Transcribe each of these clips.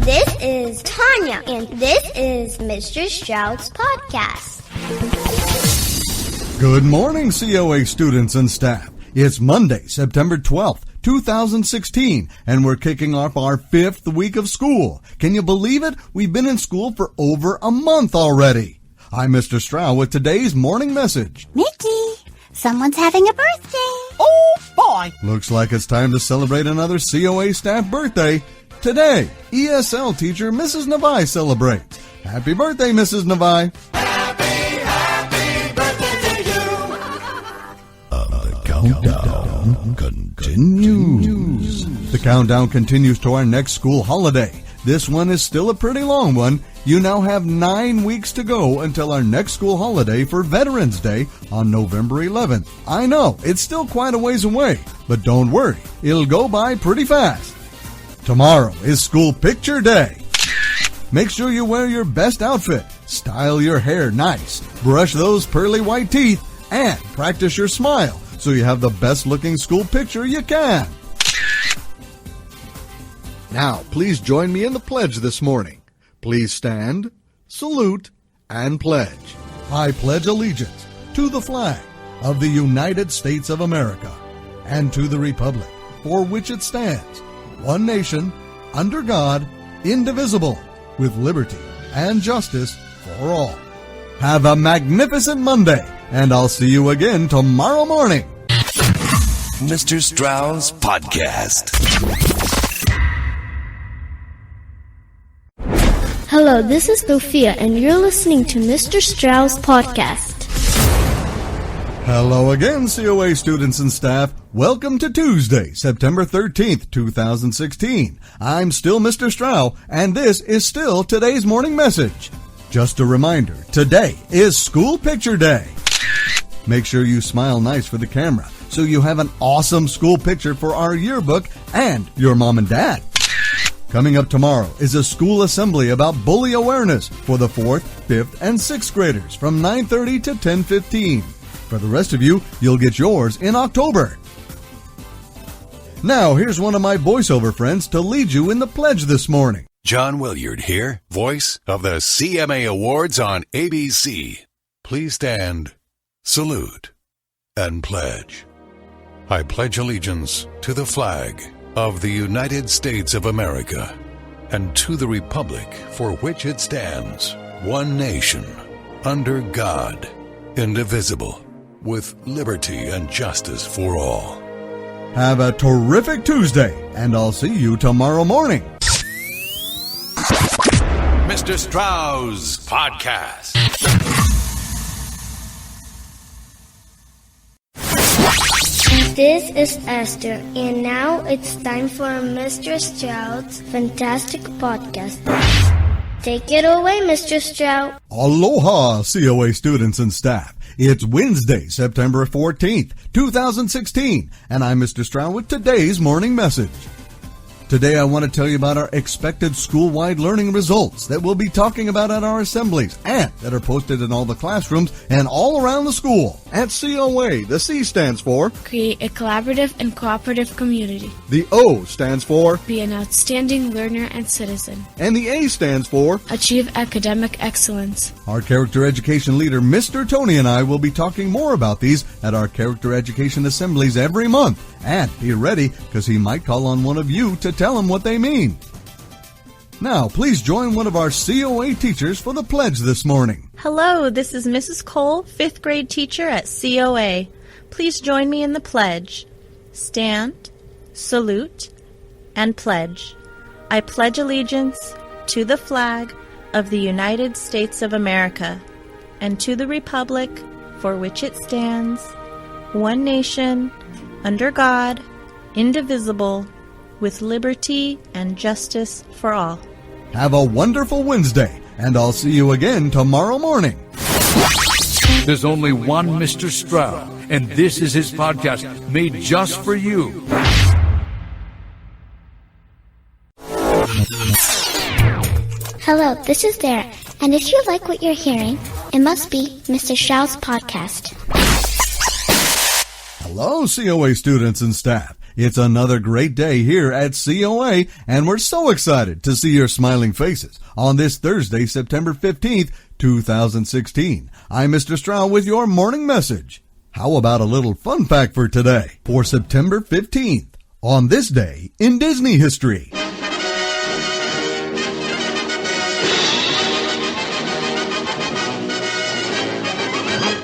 This is Tanya, and this is Mr. Stroud's podcast. Good morning, COA students and staff. It's Monday, September 12th, 2016, and we're kicking off our 5th week of school. Can you believe it? We've been in school for over a month already. I'm Mr. Stroud with today's morning message. Mickey, someone's having a birthday. Oh, boy. Looks like it's time to celebrate another COA staff birthday. Today, ESL teacher Mrs. Navai celebrates. Happy birthday, Mrs. Navai. Happy birthday to you. The countdown continues. The countdown continues to our next school holiday. This one is still a pretty long one. You now have 9 weeks to go until our next school holiday for Veterans Day on November 11th. I know, it's still quite a ways away, but don't worry, it'll go by pretty fast. Tomorrow is School Picture Day. Make sure you wear your best outfit, style your hair nice, brush those pearly white teeth, and practice your smile so you have the best looking school picture you can. Now, please join me in the pledge this morning. Please stand, salute, and pledge. I pledge allegiance to the flag of the United States of America and to the republic for which it stands, one nation, under God, indivisible, with liberty and justice for all. Have a magnificent Monday, and I'll see you again tomorrow morning. Mr. Stroud's podcast. Hello, this is Sophia, and you're listening to Mr. Stroud's podcast. Hello again, COA students and staff. Welcome to Tuesday, September 13th, 2016. I'm still Mr. Stroud, and this is still today's morning message. Just a reminder, today is School Picture Day. Make sure you smile nice for the camera so you have an awesome school picture for our yearbook and your mom and dad. Coming up tomorrow is a school assembly about bully awareness for the 4th, 5th, and 6th graders from 9:30 to 10:15. For the rest of you, you'll get yours in October. Now, here's one of my voiceover friends to lead you in the pledge this morning. John Williard here, voice of the CMA Awards on ABC. Please stand, salute, and pledge. I pledge allegiance to the flag of the United States of America and to the republic for which it stands, one nation, under God, indivisible, with liberty and justice for all. Have a terrific Tuesday, and I'll see you tomorrow morning. Mr. Stroud's podcast. This is Esther, and now it's time for Mr. Stroud's fantastic podcast. Take it away, Mr. Stroud. Aloha, COA students and staff. It's Wednesday, September 14th, 2016, and I'm Mr. Stroud with today's morning message. Today I want to tell you about our expected school-wide learning results that we'll be talking about at our assemblies and that are posted in all the classrooms and all around the school. At COA, the C stands for Create a collaborative and cooperative community. The O stands for Be an outstanding learner and citizen. and the A stands for Achieve academic excellence. Our character education leader, Mr. Tony, and I will be talking more about these at our character education assemblies every month. And be ready, because he might call on one of you to tell him what they mean. Now, please join one of our COA teachers for the pledge this morning. Hello, this is Mrs. Cole, 5th grade teacher at COA. Please join me in the pledge. Stand, salute, and pledge. I pledge allegiance to the flag of the United States of America and to the republic for which it stands, one nation, under God, indivisible, with liberty and justice for all. Have a wonderful Wednesday, and I'll see you again tomorrow morning. There's only one Mr. Stroud, and this is his podcast made just for you. Hello, this is Dara, and if you like what you're hearing, it must be Mr. Stroud's podcast. Hello, COA students and staff. It's another great day here at COA, and we're so excited to see your smiling faces on this Thursday, September 15th, 2016. I'm Mr. Stroud with your morning message. How about a little fun fact for today? For September 15th, on this day in Disney history.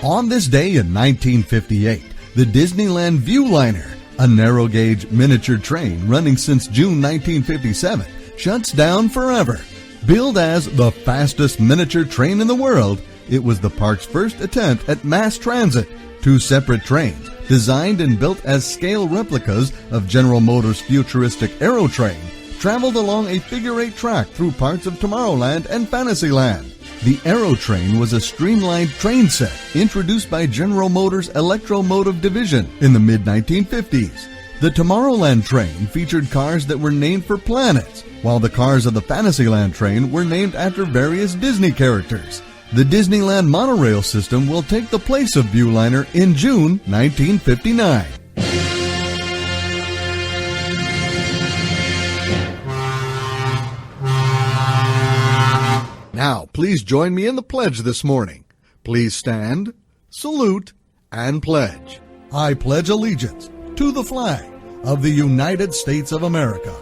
On this day in 1958, the Disneyland Viewliner, a narrow-gauge miniature train running since June 1957, shuts down forever. Billed as the fastest miniature train in the world, it was the park's first attempt at mass transit. Two separate trains, designed and built as scale replicas of General Motors' futuristic Aerotrain, traveled along a figure-8 track through parts of Tomorrowland and Fantasyland. The Aerotrain was a streamlined train set introduced by General Motors' Electromotive division in the mid-1950s. The Tomorrowland train featured cars that were named for planets, while the cars of the Fantasyland train were named after various Disney characters. The Disneyland monorail system will take the place of Viewliner in June 1959. Now, please join me in the pledge this morning. Please stand, salute, and pledge. I pledge allegiance to the flag of the United States of America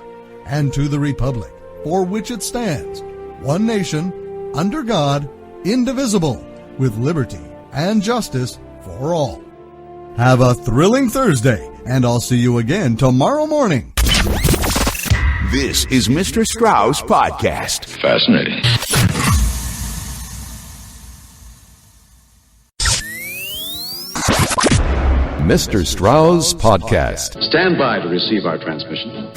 and to the republic for which it stands, one nation, under God, indivisible, with liberty and justice for all. Have a thrilling Thursday, and I'll see you again tomorrow morning. This is Mr. Strauss Podcast. Fascinating. Mr. Strauss Podcast. Stand by to receive our transmission.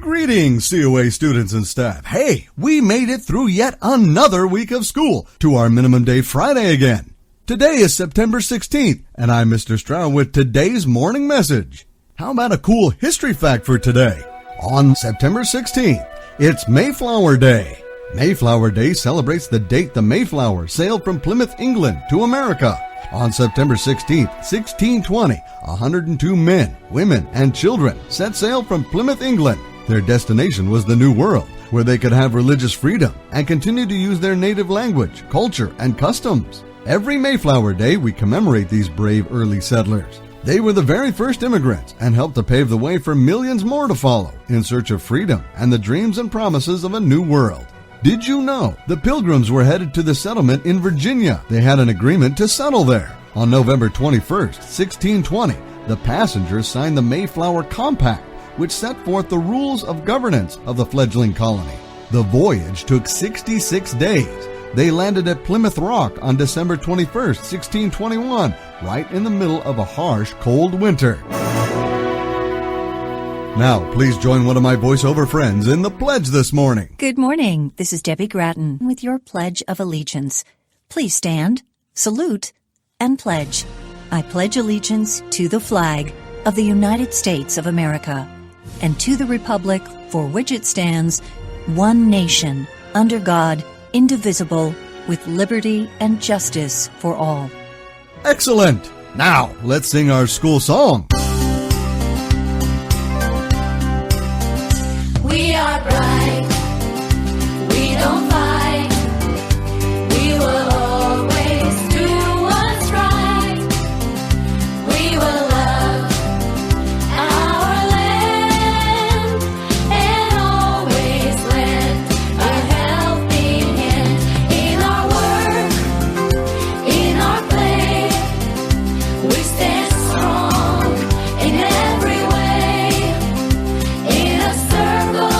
Greetings, COA students and staff. Hey, we made it through yet another week of school to our minimum day Friday again. Today is September 16th, and I'm Mr. Stroud with today's morning message. How about a cool history fact for today? On September 16th, it's Mayflower Day. Mayflower Day celebrates the date the Mayflower sailed from Plymouth, England to America. On September 16th, 1620, 102 men, women, and children set sail from Plymouth, England. Their destination was the New World, where they could have religious freedom and continue to use their native language, culture, and customs. Every Mayflower Day, we commemorate these brave early settlers. They were the very first immigrants and helped to pave the way for millions more to follow in search of freedom and the dreams and promises of a new world. Did you know the Pilgrims were headed to the settlement in Virginia? They had an agreement to settle there. On November 21st, 1620, the passengers signed the Mayflower Compact, which set forth the rules of governance of the fledgling colony. The voyage took 66 days. They landed at Plymouth Rock on December 21st, 1621, right in the middle of a harsh, cold winter. Now, please join one of my voiceover friends in the pledge this morning. Good morning. This is Debbie Grattan with your Pledge of Allegiance. Please stand, salute, and pledge. I pledge allegiance to the flag of the United States of America and to the republic for which it stands, one nation, under God, indivisible, with liberty and justice for all. Excellent! Now, let's sing our school song. We are bright, we don't fight, we will always do what's right, we will love our land, and always lend a helping hand in our work, in our play, we stand strong in every way, in a circle.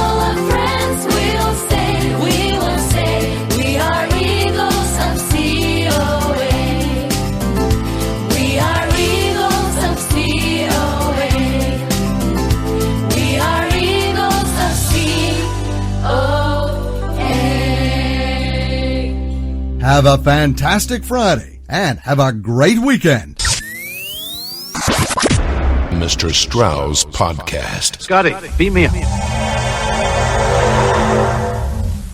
Have a fantastic Friday and have a great weekend. Mr. Strauss Podcast. Scotty, beat me up.